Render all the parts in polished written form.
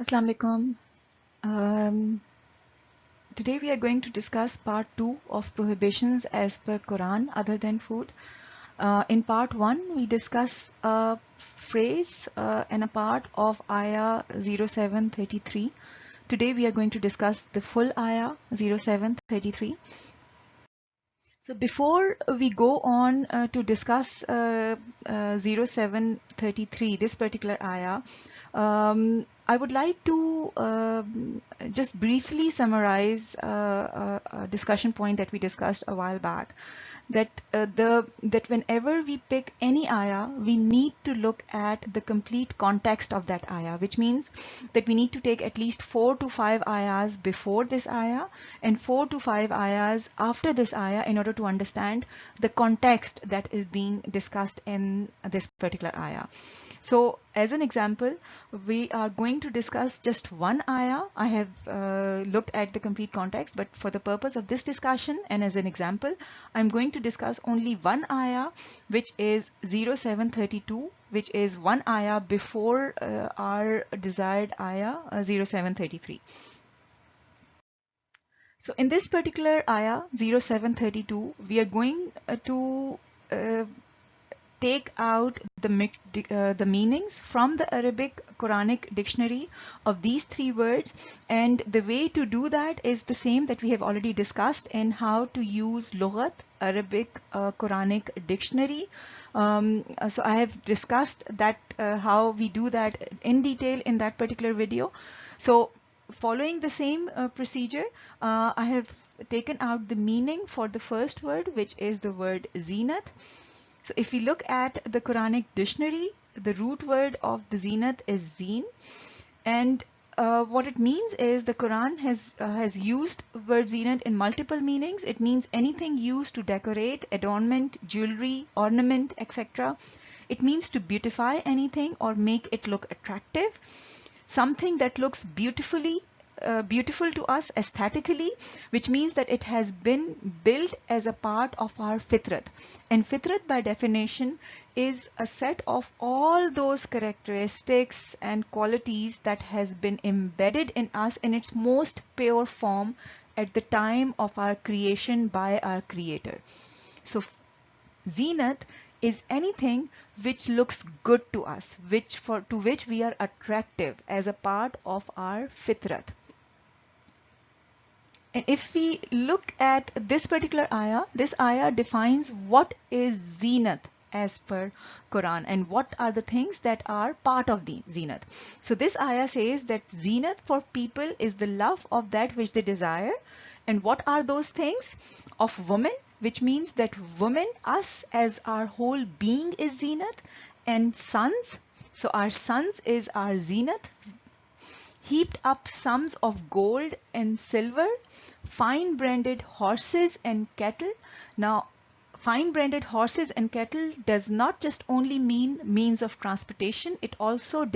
Assalamu alaikum. Um, Today we are going to discuss part 2 of prohibitions as per Quran other than food. In part 1 we discuss a phrase and a part of ayah 0733. Today we are going to discuss the full ayah 0733. So before we go on to discuss 0733, this particular ayah, I would like to just briefly summarize a discussion point that we discussed a while back. That whenever we pick any ayah, we need to look at the complete context of that ayah, which means that we need to take at least 4 to 5 ayahs before this ayah and 4 to 5 ayahs after this ayah in order to understand the context that is being discussed in this particular ayah. So as an example, we are going to discuss just one ayah. I have looked at the complete context, but for the purpose of this discussion and as an example, I'm going to discuss only one ayah, which is 0732, which is one ayah before our desired ayah 0733. So in this particular ayah 0732, we are going to take out the meanings from the Arabic Quranic dictionary of these three words, and the way to do that is the same that we have already discussed in how to use Lughat, Arabic Quranic dictionary. So I have discussed that how we do that in detail in that particular video. So following the same procedure, I have taken out the meaning for the first word, which is the word zinat. So if we look at the Quranic dictionary, the root word of the zinat is zeen, and what it means is the Quran has used word zinat in multiple meanings. It means anything used to decorate, adornment, jewelry, ornament, etc. It means to beautify anything or make it look attractive. Something that looks beautiful to us aesthetically, which means that it has been built as a part of our fitrat. And fitrat by definition is a set of all those characteristics and qualities that has been embedded in us in its most pure form at the time of our creation by our creator. So zenat is anything which looks good to us, to which we are attractive as a part of our fitrat. And if we look at this particular ayah, this ayah defines what is zinat as per Quran and what are the things that are part of the zinat. So this ayah says that zinat for people is the love of that which they desire. And what are those things? Of women, which means that women, us as our whole being is zinat, and sons. So our sons is our zinat. Heaped up sums of gold and silver, fine branded horses and cattle. Now, fine branded horses and cattle does not just only mean means of transportation, it also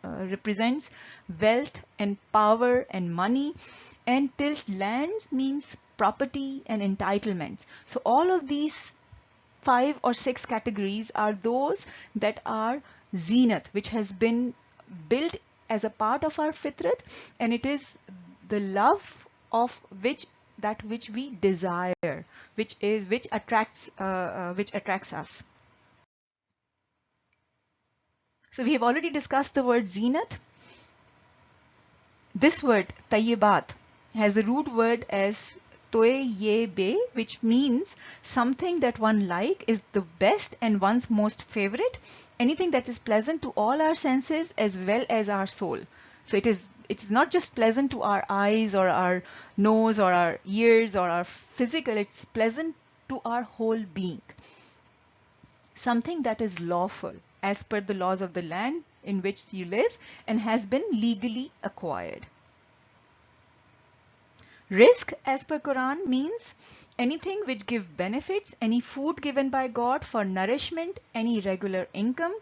represents wealth and power and money. And tilt lands means property and entitlements. So all of these 5 or 6 categories are those that are zenat, which has been built as a part of our fitrat, and it is the love of that which we desire, which attracts us. So we have already discussed the word zenat. This word tayyibat has the root word as toye-be, which means something that one like is the best and one's most favorite, anything that is pleasant to all our senses as well as our soul. So it is not just pleasant to our eyes or our nose or our ears or our physical, it's pleasant to our whole being. Something that is lawful as per the laws of the land in which you live and has been legally acquired. Rizq as per Quran means anything which give benefits, any food given by God for nourishment, any regular income.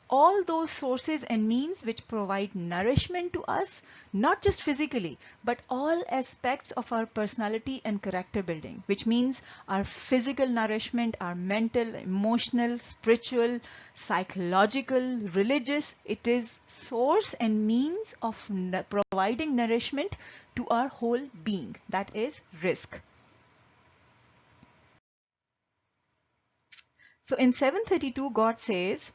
all those sources and means which provide nourishment to us, not just physically, but all aspects of our personality and character building, which means our physical nourishment, our mental, emotional, spiritual, psychological, religious. It is source and means of providing nourishment to our whole being. That is rizq. So in 732, God says,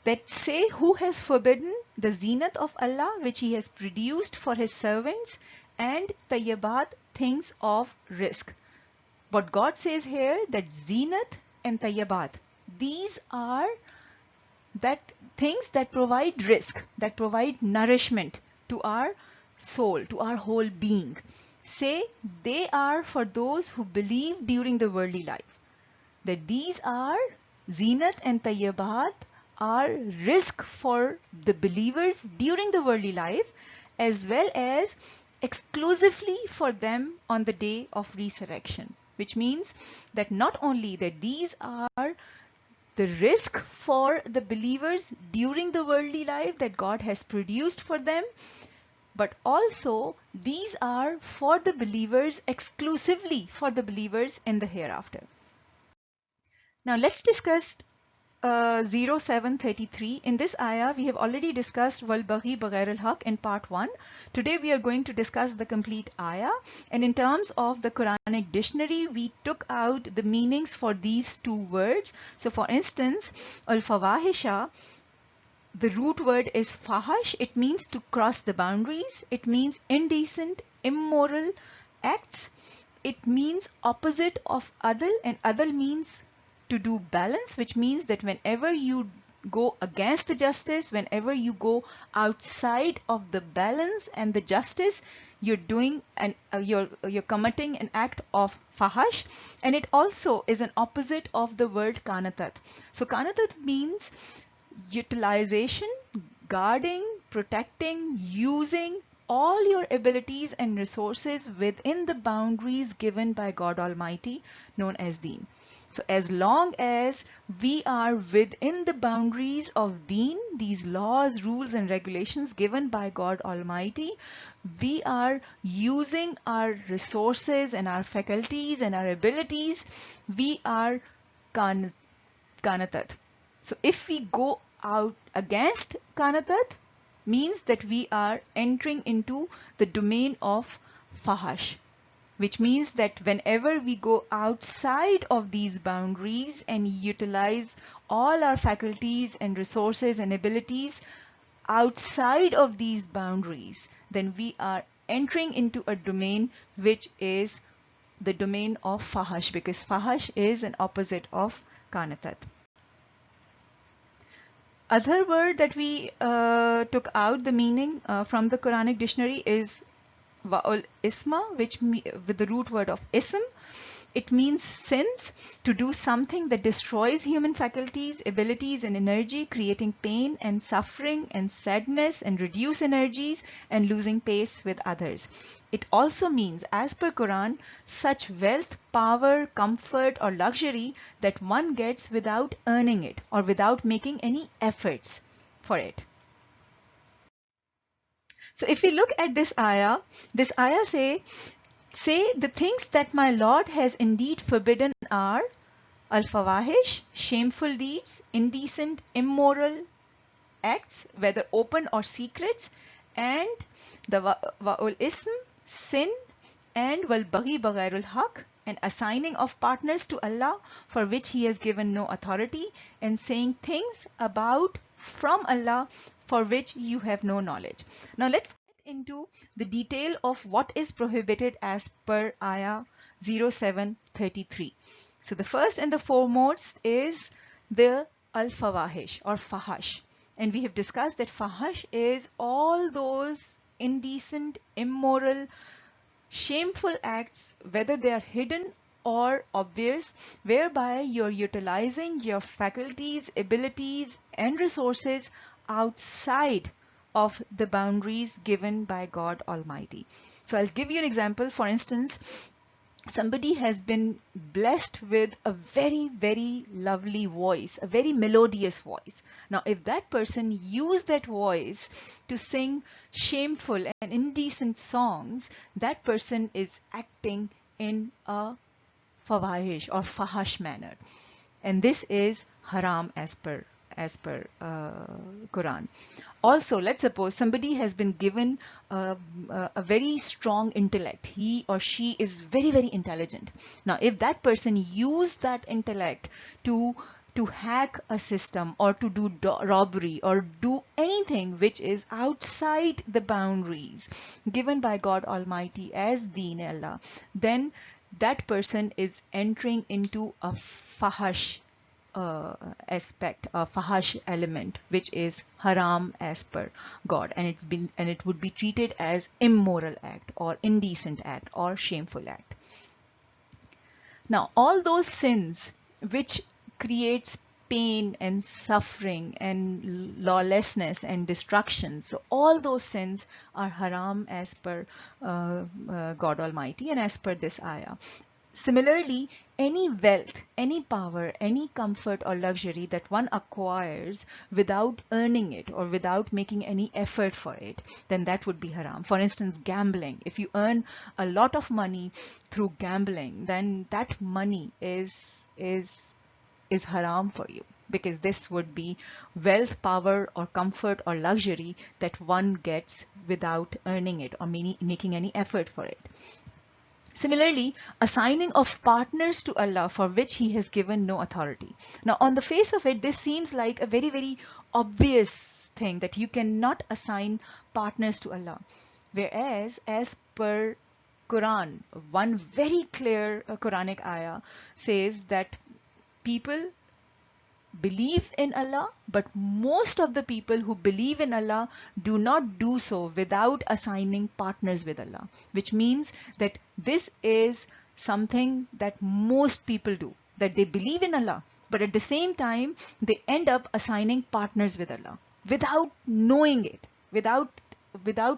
that say who has forbidden the zenith of Allah which he has produced for his servants and tayyibat things of rizq. What God says here, that zenith and tayyibat, these are that things that provide rizq, that provide nourishment to our soul, to our whole being. Say they are for those who believe during the worldly life. That these are zenith and tayyibat are rizq for the believers during the worldly life, as well as exclusively for them on the day of resurrection, which means that not only that these are the rizq for the believers during the worldly life that God has produced for them, but also these are for the believers, exclusively for the believers in the hereafter. Now let's discuss 0733. In this ayah, we have already discussed wal baghi bighair al-haq in part 1. Today we are going to discuss the complete ayah. And in terms of the Quranic dictionary, we took out the meanings for these two words. So for instance, al-fawahisha, the root word is fahash. It means to cross the boundaries. It means indecent, immoral acts. It means opposite of adl, and adl means to do balance, which means that whenever you go against the justice, whenever you go outside of the balance and the justice, you're doing and you're committing an act of fahash. And it also is an opposite of the word kanatat. So kanatat means utilization, guarding, protecting, using all your abilities and resources within the boundaries given by God Almighty, known as Deen. So as long as we are within the boundaries of Deen, these laws, rules and regulations given by God Almighty, we are using our resources and our faculties and our abilities, we are kanatat. So if we go out against kanatat, means that we are entering into the domain of fahash, which means that whenever we go outside of these boundaries and utilize all our faculties and resources and abilities outside of these boundaries, then we are entering into a domain which is the domain of fahash, because fahash is an opposite of kanatat. Other word that we took out the meaning from the Quranic dictionary is wa'ul isma, which with the root word of ism. It means sins, to do something that destroys human faculties, abilities and energy, creating pain and suffering and sadness and reduce energies and losing pace with others. It also means, as per Quran, such wealth, power, comfort or luxury that one gets without earning it or without making any efforts for it. So if we look at this ayah say the things that my Lord has indeed forbidden are al-fawahish, shameful deeds, indecent, immoral acts, whether open or secrets, and the wa'ul ism, sin, and wal baghi bighairul haq, and assigning of partners to Allah for which He has given no authority, and saying things about from Allah for which you have no knowledge. Now let's get into the detail of what is prohibited as per ayah 0733. So the first and the foremost is the al-fawahish or fahash. And we have discussed that fahash is all those indecent, immoral, shameful acts, whether they are hidden or obvious, whereby you're utilizing your faculties, abilities and resources outside of the boundaries given by God Almighty. So I'll give you an example. For instance, somebody has been blessed with a very, very lovely voice, a very melodious voice. Now, if that person used that voice to sing shameful and indecent songs, that person is acting in a fawahish or fahash manner. And this is haram as per Quran. Also, let's suppose somebody has been given a very strong intellect. He or she is very, very intelligent. Now, if that person used that intellect to hack a system or to do robbery or do anything which is outside the boundaries given by God Almighty as Deen Allah, then that person is entering into a fahash aspect, a fahash element, which is haram as per God, and it would be treated as immoral act or indecent act or shameful act. Now, all those sins which creates pain and suffering and lawlessness and destruction, so all those sins are haram as per God Almighty and as per this ayah. Similarly, any wealth, any power, any comfort or luxury that one acquires without earning it or without making any effort for it, then that would be haram. For instance, gambling. If you earn a lot of money through gambling, then that money is haram for you, because this would be wealth, power, or comfort or luxury that one gets without earning it or making any effort for it. Similarly, assigning of partners to Allah for which He has given no authority. Now, on the face of it, this seems like a very, very obvious thing that you cannot assign partners to Allah. Whereas, as per Quran, one very clear Quranic ayah says that people believe in Allah, but most of the people who believe in Allah do not do so without assigning partners with Allah, which means that this is something that most people do, that they believe in Allah, but at the same time they end up assigning partners with Allah without knowing it, without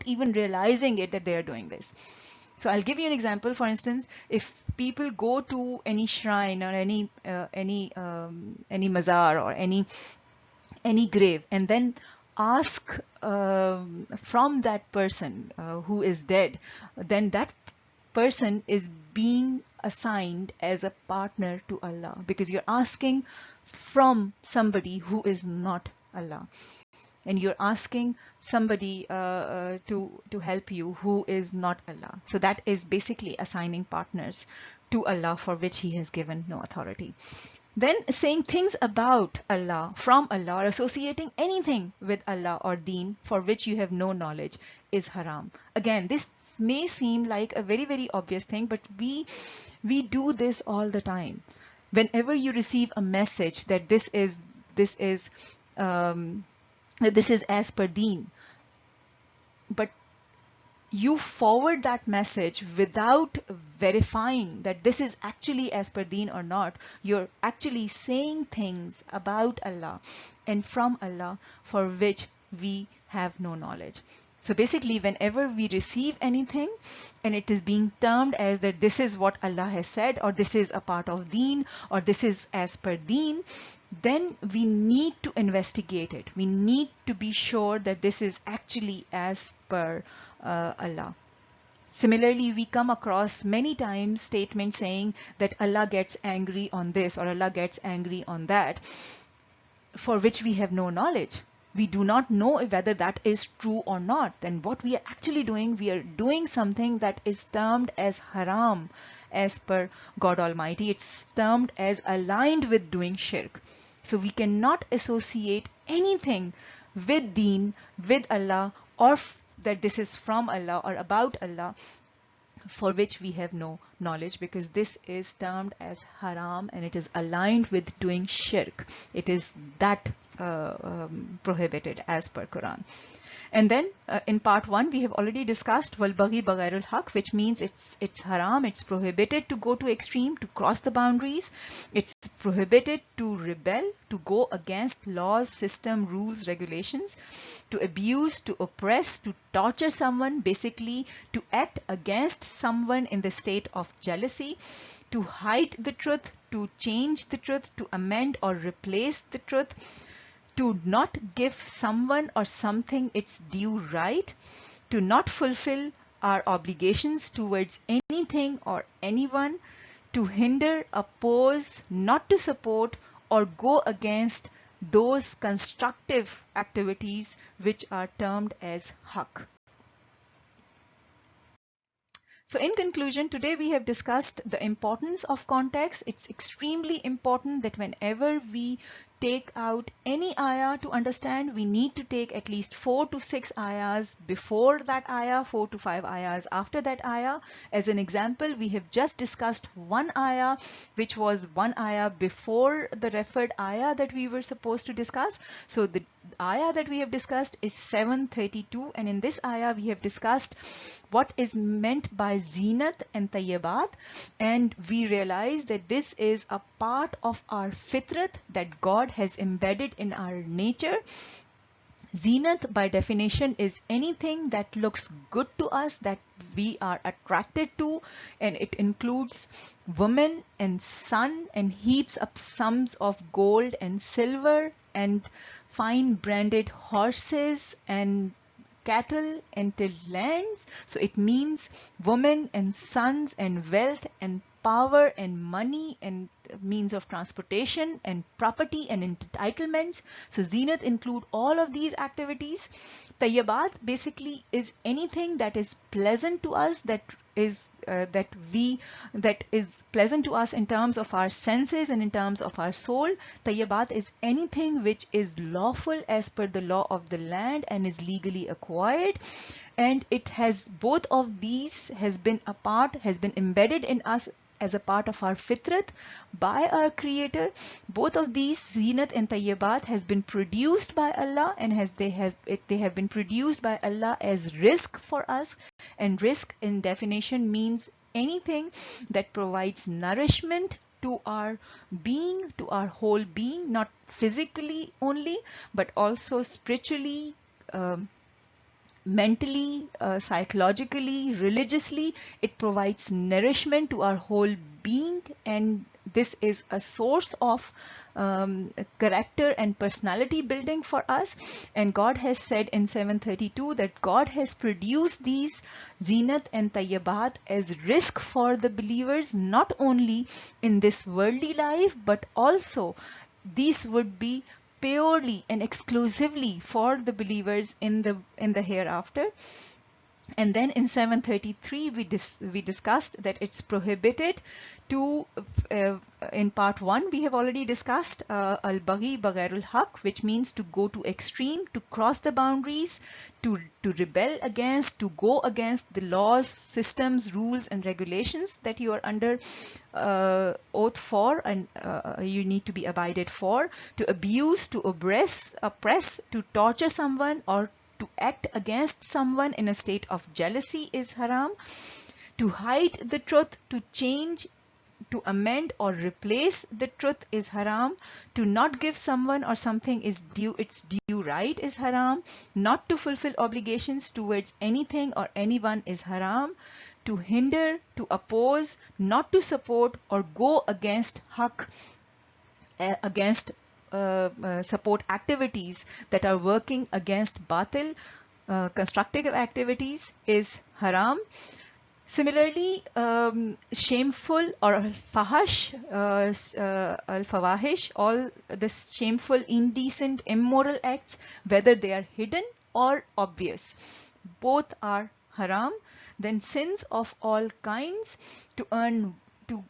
even realizing it that they are doing this. So I'll give you an example. For instance, if people go to any shrine or any mazar or any grave and then ask from that person who is dead, then that person is being assigned as a partner to Allah, because you're asking from somebody who is not Allah. And you're asking somebody to help you who is not Allah. So that is basically assigning partners to Allah for which He has given no authority. Then saying things about Allah, from Allah, or associating anything with Allah or Deen for which you have no knowledge is haram. Again, this may seem like a very, very obvious thing, but we do this all the time. Whenever you receive a message that this is as per Deen, but you forward that message without verifying that this is actually as per Deen or not, you're actually saying things about Allah and from Allah for which we have no knowledge. So basically, whenever we receive anything and it is being termed as that this is what Allah has said, or this is a part of Deen, or this is as per Deen, then we need to investigate it. We need to be sure that this is actually as per Allah. Similarly, we come across many times statements saying that Allah gets angry on this or Allah gets angry on that, for which we have no knowledge. We do not know whether that is true or not. Then what we are actually doing, we are doing something that is termed as haram as per God Almighty. It's termed as aligned with doing shirk. So we cannot associate anything with Deen, with Allah, or that this is from Allah or about Allah, for which we have no knowledge, because this is termed as haram and it is aligned with doing shirk. It is that prohibited as per Quran. And then in part 1 we have already discussed wal baghi baghairul haq, which means it's haram, it's prohibited to go to extreme, to cross the boundaries. It's prohibited to rebel, to go against laws, system, rules, regulations, to abuse, to oppress, to torture someone, basically to act against someone in the state of jealousy, to hide the truth, to change the truth, to amend or replace the truth, to not give someone or something its due right, to not fulfill our obligations towards anything or anyone, to hinder, oppose, not to support, or go against those constructive activities which are termed as haq. So in conclusion, today we have discussed the importance of context. It's extremely important that whenever we take out any ayah to understand, we need to take at least 4 to 6 ayahs before that ayah, 4 to 5 ayahs after that ayah. As an example, we have just discussed one ayah, which was one ayah before the referred ayah that we were supposed to discuss. So the ayah that we have discussed is 732, and in this ayah we have discussed what is meant by zinat and tayyibat, and we realize that this is a part of our fitrat that God has embedded in our nature. Zinat by definition is anything that looks good to us, that we are attracted to, and it includes women and sun and heaps up sums of gold and silver and fine branded horses and cattle and tilled lands. So it means women and sons and wealth and power and money and means of transportation and property and entitlements. So zinat include all of these activities. Tayyibat basically is anything that is pleasant to us, that is pleasant to us in terms of our senses and in terms of our soul. Tayyibat is anything which is lawful as per the law of the land and is legally acquired, and it has both of these has been embedded in us as a part of our fitrat by our creator. Both of these, zinat and tayyibat, has been produced by Allah, and they have been produced by Allah as rizq for us. And rizq in definition means anything that provides nourishment to our being, to our whole being, not physically only, but also spiritually, mentally, psychologically, religiously. It provides nourishment to our whole being, and this is a source of character and personality building for us. And God has said in 732 that God has produced these zinat and tayyibat as rizq for the believers, not only in this worldly life, but also these would be purely and exclusively for the believers in the hereafter. And then in 733 we discussed that it's prohibited to, in part 1 we have already discussed al-baghi baghairul haq, which means to go to extreme, to cross the boundaries, to rebel against, to go against the laws, systems, rules and regulations that you are under oath for and you need to be abided for, to abuse, to oppress, to torture someone, or to act against someone in a state of jealousy is haram, to hide the truth, to change, to amend or replace the truth is haram, to not give someone or something its due right is haram, not to fulfill obligations towards anything or anyone is haram, to hinder, to oppose, not to support or go against haq, against support activities that are working against batil, constructive activities is haram. Similarly, shameful or al-fawahish, all the shameful, indecent, immoral acts, whether they are hidden or obvious, both are haram. Then sins of all kinds, to earn, to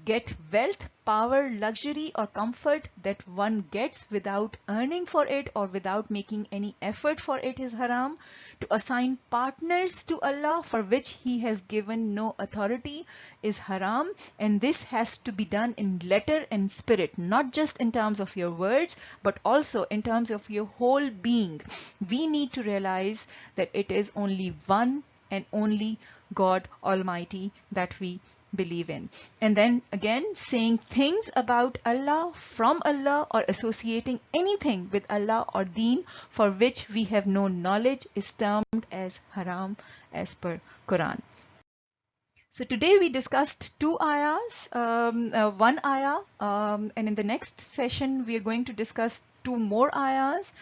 get wealth, power, luxury or comfort that one gets without earning for it or without making any effort for it is haram. To assign partners to Allah for which He has given no authority is haram, and this has to be done in letter and spirit, not just in terms of your words but also in terms of your whole being. we need to realize that it is only one and only God Almighty that we believe in. And then again, saying things about Allah, from Allah, or associating anything with Allah or Deen for which we have no knowledge is termed as haram as per Quran. So today we discussed two ayahs, one ayah, and in the next session we are going to discuss two more ayahs.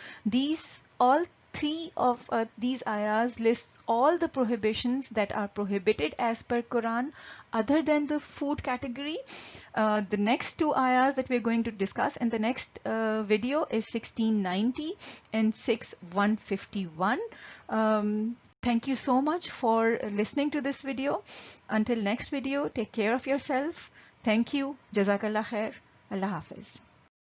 All three of these ayahs lists all the prohibitions that are prohibited as per Quran other than the food category. The next two ayahs that we're going to discuss in the next video is 1690 and 6151. Thank you so much for listening to this video. Until next video, take care of yourself. Thank you. Jazakallah khair. Allah Hafiz.